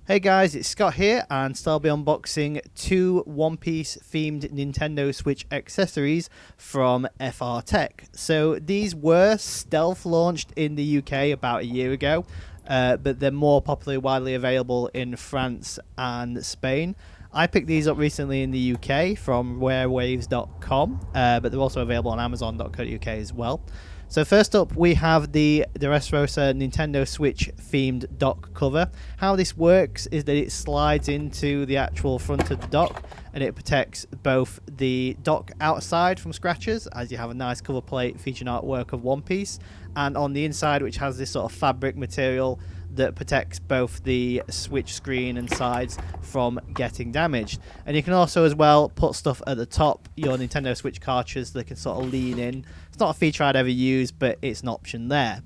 Hey guys, it's Scott here, and today I'll be unboxing two One Piece themed Nintendo Switch accessories from FR-TEC. So these were stealth launched in the UK about a year ago, but they're more popularly widely available in France and Spain. I picked these up recently in the UK from wearwaves.com, but they're also available on amazon.co.uk as well. So first up, we have the Dressrosa Nintendo Switch themed dock cover. How this works is that it slides into the actual front of the dock, and it protects both the dock outside from scratches, as you have a nice cover plate featuring artwork of One Piece, and on the inside, which has this sort of fabric material that protects both the Switch screen and sides from getting damaged. And you can also as well put stuff at the top, your Nintendo Switch cartridges that can sort of lean in. It's not a feature I'd ever use, but it's an option there.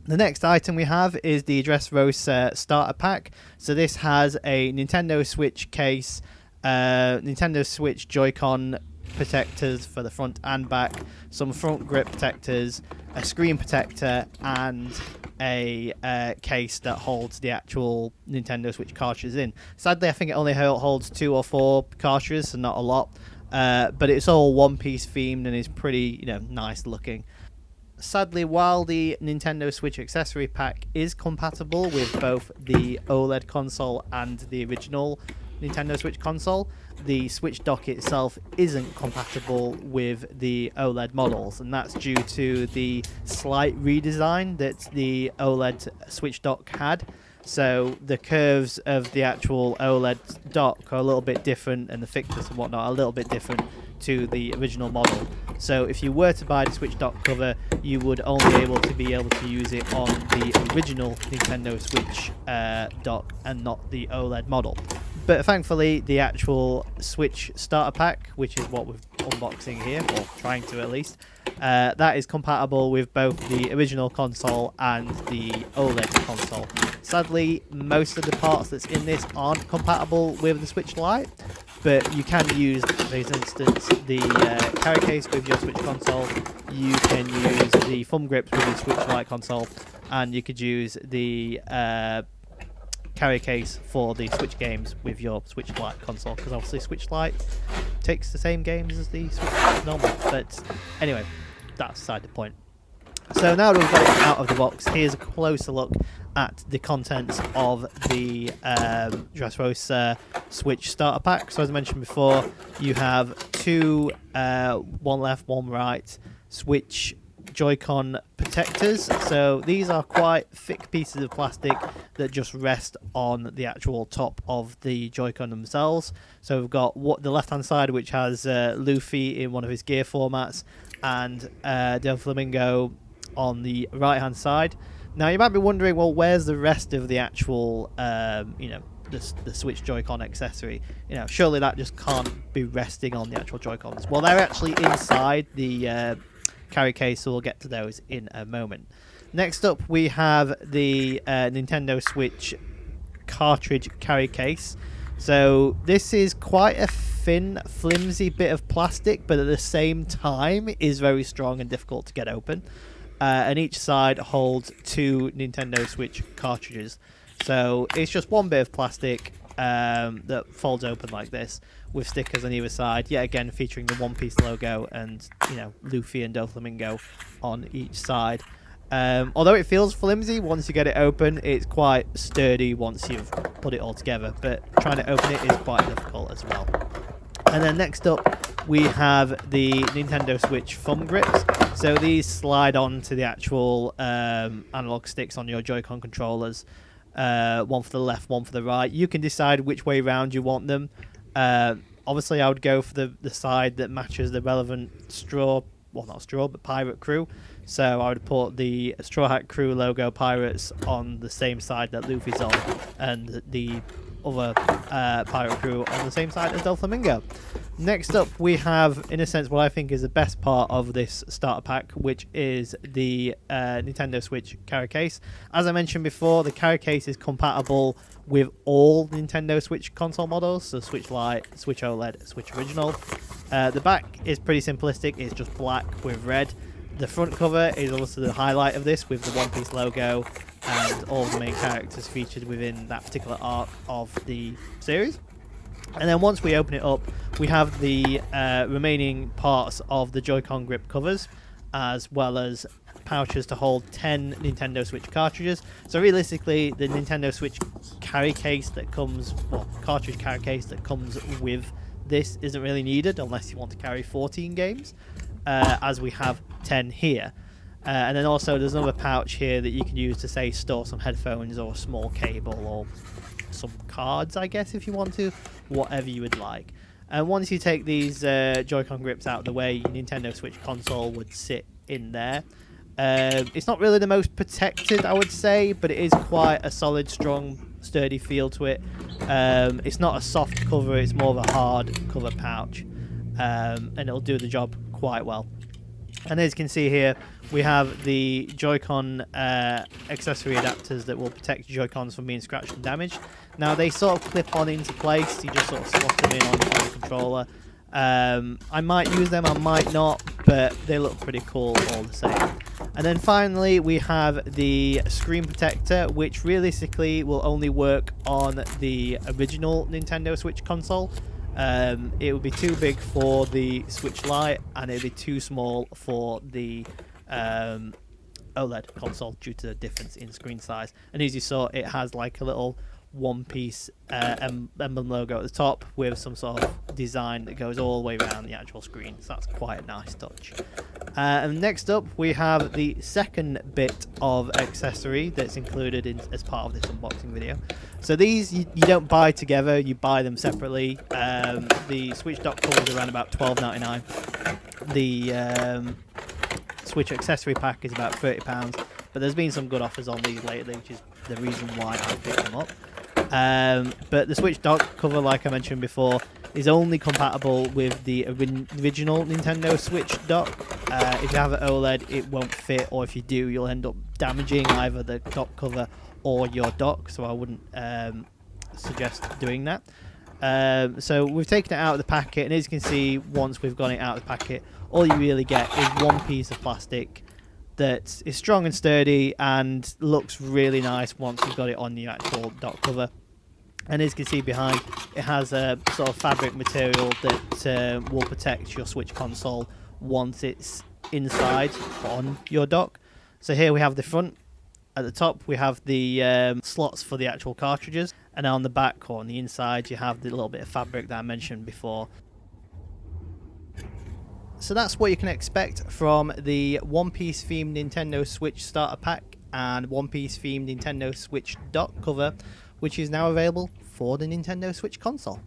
The next item we have is the Dressrosa starter pack. So this has a Nintendo Switch case, Nintendo Switch Joy-Con protectors for the front and back, some front grip protectors, a screen protector, and a case that holds the actual Nintendo Switch cartridges in. Sadly, I think it only holds 2 or 4 cartridges, so not a lot. But it's all One Piece themed and is pretty, nice looking. Sadly, while the Nintendo Switch accessory pack is compatible with both the OLED console and the original Nintendo Switch console, the Switch dock itself isn't compatible with the OLED models, and that's due to the slight redesign that the OLED Switch dock had. So the curves of the actual OLED dock are a little bit different, and the thickness and whatnot are a little bit different to the original model. So if you were to buy the Switch dock cover, you would only be able to use it on the original Nintendo Switch dock and not the OLED model. But thankfully, the actual Switch starter pack, which is what we're unboxing here, or trying to at least, that is compatible with both the original console and the OLED console. Sadly, most of the parts that's in this aren't compatible with the Switch Lite, but you can use, for instance, the carry case with your Switch console. You can use the thumb grips with your Switch Lite console, and you could use the carry case for the Switch games with your Switch Lite console, because obviously Switch Lite takes the same games as the Switch normal. But anyway, that's beside the point. So now that we've got it out of the box, here's a closer look at the contents of the Dressrosa Switch starter pack. So as I mentioned before, you have two one left, one right Switch Joy-Con protectors. So these are quite thick pieces of plastic that just rest on the actual top of the Joy-Con themselves. So we've got the left hand side, which has Luffy in one of his gear formats, and Doflamingo on the right hand side. Now you might be wondering, well, where's the rest of the actual the Switch Joy-Con accessory? Surely that just can't be resting on the actual Joy-Cons. Well, they're actually inside the carry case, so we'll get to those in a moment. Next up, we have the Nintendo Switch cartridge carry case. So this is quite a thin, flimsy bit of plastic, but at the same time is very strong and difficult to get open. And each side holds 2 Nintendo Switch cartridges. So it's just one bit of plastic that folds open like this, with stickers on either side, yet again featuring the One Piece logo and Luffy and Doflamingo on each side. Although it feels flimsy once you get it open, it's quite sturdy once you've put it all together, but trying to open it is quite difficult as well. And then next up, we have the Nintendo Switch thumb grips. So these slide on to the actual analog sticks on your Joy-Con controllers. One for the left, one for the right. You can decide which way round you want them. Obviously, I would go for the side that matches the relevant pirate crew. So I would put the Straw Hat Crew logo pirates on the same side that Luffy's on, and the other pirate crew on the same side as Doflamingo. Next up, we have, in a sense, what I think is the best part of this starter pack, which is the Nintendo Switch carry case. As I mentioned before, the carry case is compatible with all Nintendo Switch console models, so Switch Lite, Switch OLED, Switch Original. The back is pretty simplistic, it's just black with red. The front cover is also the highlight of this, with the One Piece logo and all of the main characters featured within that particular arc of the series. And then once we open it up, we have the remaining parts of the Joy-Con grip covers, as well as pouches to hold 10 Nintendo Switch cartridges. So realistically, the Nintendo Switch carry case that comes, well, cartridge carry case that comes with this isn't really needed unless you want to carry 14 games, as we have 10 here. And then also there's another pouch here that you can use to, say, store some headphones or a small cable or some cards, I guess, if you want to, whatever you would like. And once you take these Joy-Con grips out of the way, your Nintendo Switch console would sit in there. It's not really the most protected, I would say, but it is quite a solid, strong, sturdy feel to it. It's not a soft cover, it's more of a hard cover pouch, and it'll do the job quite well. And as you can see here, we have the Joy-Con accessory adapters that will protect Joy-Cons from being scratched and damaged. Now they sort of clip on into place, you just sort of slot them in on the controller. I might use them, I might not, but they look pretty cool all the same. And then finally we have the screen protector, which realistically will only work on the original Nintendo Switch console. It would be too big for the Switch Lite, and it would be too small for the OLED console due to the difference in screen size. And as you saw, it has like a little one-piece emblem logo at the top with some sort of design that goes all the way around the actual screen, so that's quite a nice touch. And next up we have the second bit of accessory that's included as part of this unboxing video. So these you don't buy together, you buy them separately. The Switch dock cover is around about $12.99. The Switch accessory pack is about £30, but there's been some good offers on these lately, which is the reason why I picked them up. But the Switch dock cover, like I mentioned before, is only compatible with the original Nintendo Switch dock. If you have an OLED, it won't fit, or if you do, you'll end up damaging either the dock cover or your dock, so I wouldn't suggest doing that. So we've taken it out of the packet, and as you can see, once we've got it out of the packet, all you really get is one piece of plastic that is strong and sturdy and looks really nice once you've got it on the actual dock cover. And as you can see behind, it has a sort of fabric material that will protect your Switch console once it's inside on your dock. So here we have the front. At the top we have the slots for the actual cartridges, and on the back or on the inside you have the little bit of fabric that I mentioned before. So that's what you can expect from the One Piece themed Nintendo Switch starter pack and One Piece themed Nintendo Switch dock cover, which is now available for the Nintendo Switch console.